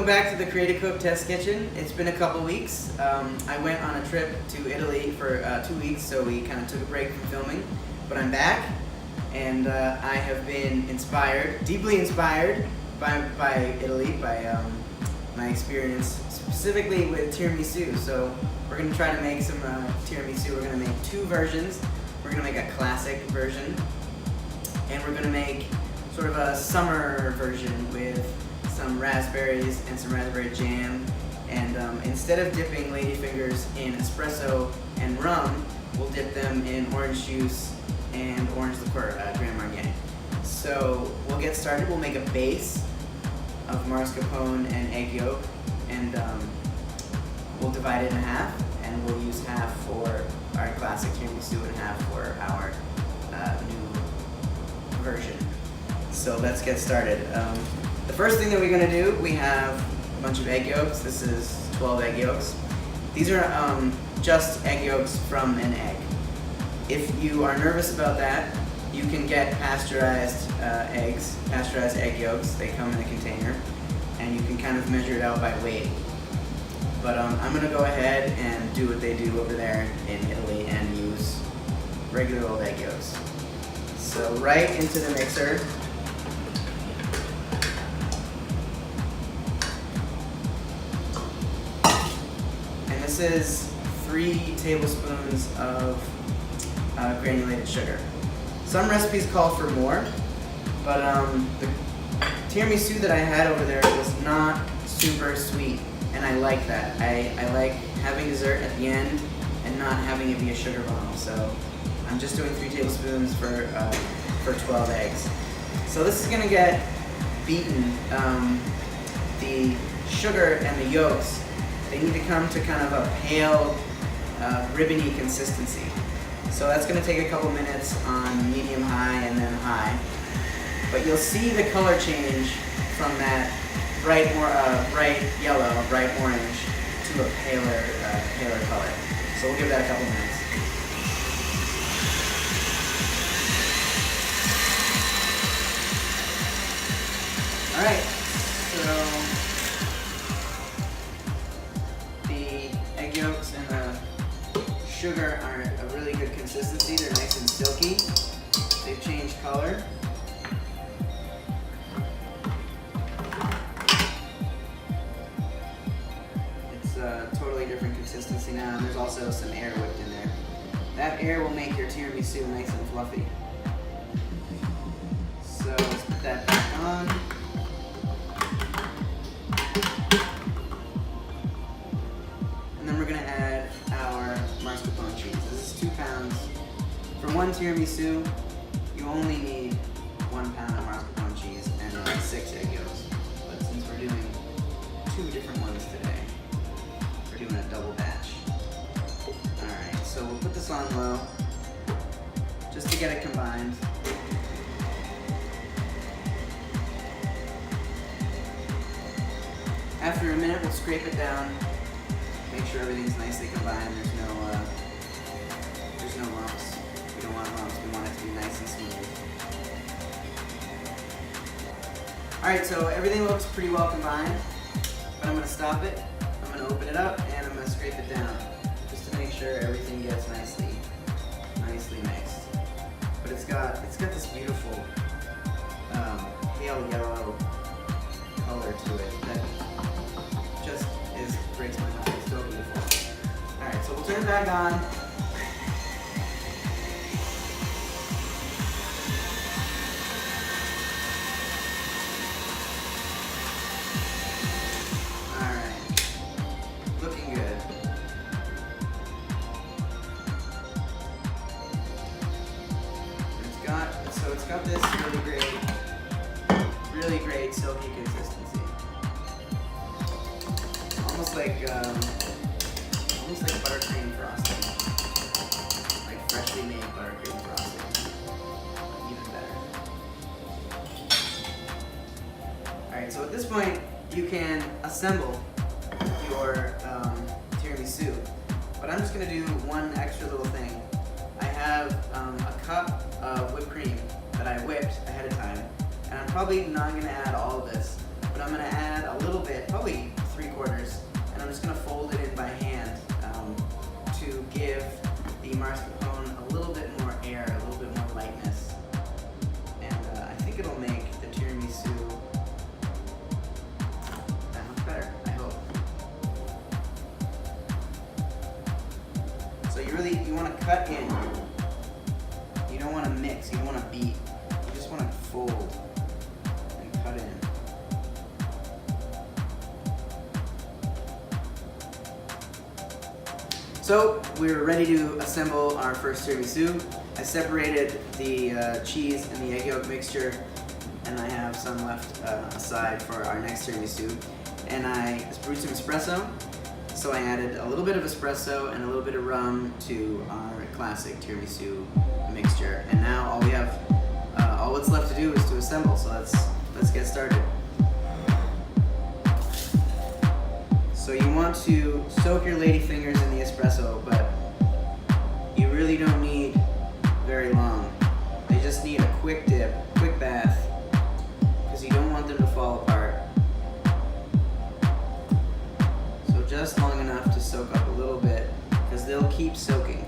Welcome back to the Create a Cook Test Kitchen. It's been a couple weeks. I went on a trip to Italy for 2 weeks, so we kind of took a break from filming. But I'm back, and I have been inspired, deeply inspired by Italy, by my experience specifically with tiramisu. So we're going to try to make some tiramisu. We're going to make two versions. We're going to make a classic version, and we're going to make sort of a summer version with some raspberries and some raspberry jam. And instead of dipping ladyfingers in espresso and rum, we'll dip them in orange juice and orange liqueur, Grand Marnier. So we'll get started. We'll make a base of mascarpone and egg yolk, and we'll divide it in half, and we'll use half for our classic tiramisu and half for our new version. So let's get started. The first thing that we're going to do, we have a bunch of egg yolks. This is 12 egg yolks. These are just egg yolks from an egg. If you are nervous about that, you can get pasteurized eggs, pasteurized egg yolks. They come in a container, and you can kind of measure it out by weight. But I'm going to go ahead and do what they do over there in Italy and use regular old egg yolks. So right into the mixer. This is 3 tablespoons of granulated sugar. Some recipes call for more, but the tiramisu that I had over there was not super sweet, and I like that. I like having dessert at the end and not having it be a sugar bomb. So I'm just doing 3 tablespoons for 12 eggs. So this is going to get beaten. The sugar and the yolks, they need to come to kind of a pale, ribbony consistency. So that's going to take a couple minutes on medium-high and then high. But you'll see the color change from that bright yellow, bright orange to a paler color. So we'll give that a couple minutes. All right, so yolks and the sugar are a really good consistency. They're nice and silky. They've changed color. It's a totally different consistency now, and there's also some air whipped in there. That air will make your tiramisu nice and fluffy. So let's put that back on. We're going to add our mascarpone cheese. This is 2 pounds. For one tiramisu, you only need 1 pound of mascarpone cheese and 6 egg yolks. But since we're doing 2 different ones today, we're doing a double batch. Alright, so we'll put this on low just to get it combined. After a minute, we'll scrape it down. Make sure everything's nicely combined. There's no lumps. We don't want lumps. We want it to be nice and smooth. All right, so everything looks pretty well combined, but I'm going to stop it. I'm going to open it up and I'm going to scrape it down just to make sure everything gets nicely mixed. But it's got this beautiful pale yellow color to it that just breaks my heart. It's so beautiful. Alright, so we'll turn it back on. Alright. Looking good. It's got this really great silky consistency. Almost like buttercream frosting, like freshly made buttercream frosting, even better. All right, so at this point, you can assemble your tiramisu, but I'm just going to do one extra little thing. I have a cup of whipped cream that I whipped ahead of time, and I'm probably not going to add all of this. but I'm gonna add a little bit, probably 3/4, and I'm just gonna fold it in by hand to give the mascarpone a little bit more air, a little bit more lightness. And I think it'll make the tiramisu that much better, I hope. So you want to cut in. You don't want to mix, you don't want to beat. You just want to fold and cut in. So we're ready to assemble our first tiramisu. I separated the cheese and the egg yolk mixture, and I have some left aside for our next tiramisu. And I brewed some espresso, so I added a little bit of espresso and a little bit of rum to our classic tiramisu mixture. And now all what's left to do is to assemble. So let's get started. So you want to soak your lady fingers in the espresso, but you really don't need very long. They just need a quick dip, quick bath, because you don't want them to fall apart. So just long enough to soak up a little bit, because they'll keep soaking.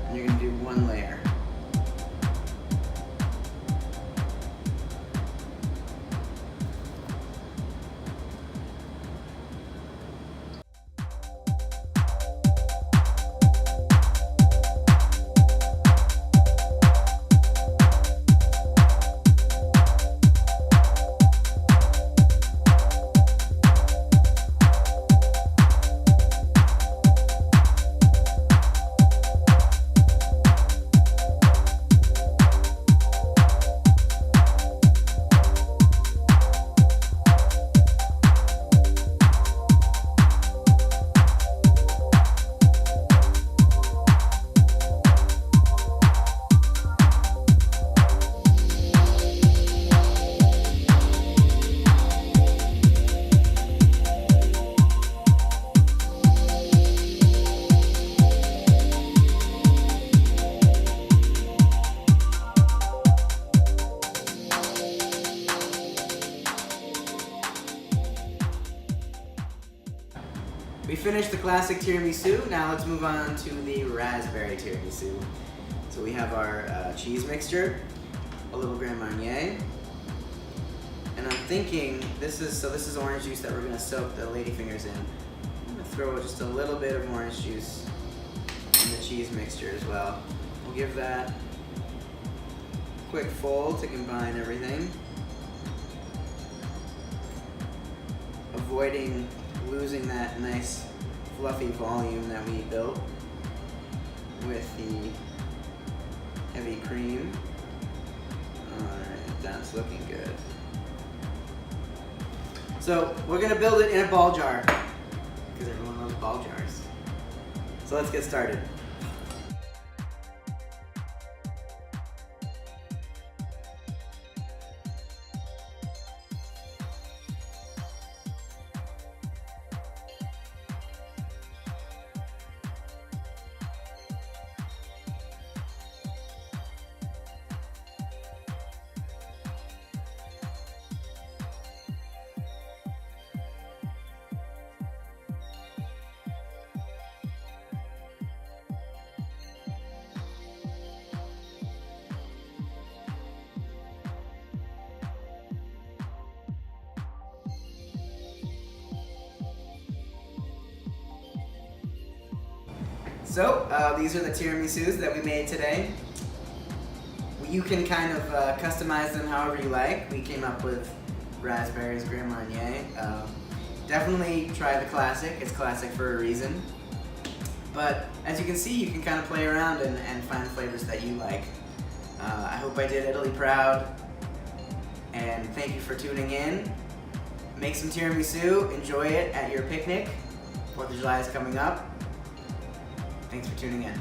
And you're going to do one layer. We finished the classic tiramisu. Now let's move on to the raspberry tiramisu. So we have our cheese mixture, a little Grand Marnier, and I'm thinking this is orange juice that we're gonna soak the ladyfingers in. I'm gonna throw just a little bit of orange juice in the cheese mixture as well. We'll give that a quick fold to combine everything, avoiding losing that nice fluffy volume that we built with the heavy cream. Alright, that's looking good. So we're gonna build it in a ball jar, because everyone loves ball jars. So let's get started. So these are the tiramisus that we made today. You can kind of customize them however you like. We came up with raspberries, Grand Marnier. Definitely try the classic. It's classic for a reason. But as you can see, you can kind of play around and find flavors that you like. I hope I did Italy proud. And thank you for tuning in. Make some tiramisu. Enjoy it at your picnic. 4th of July is coming up. Thanks for tuning in.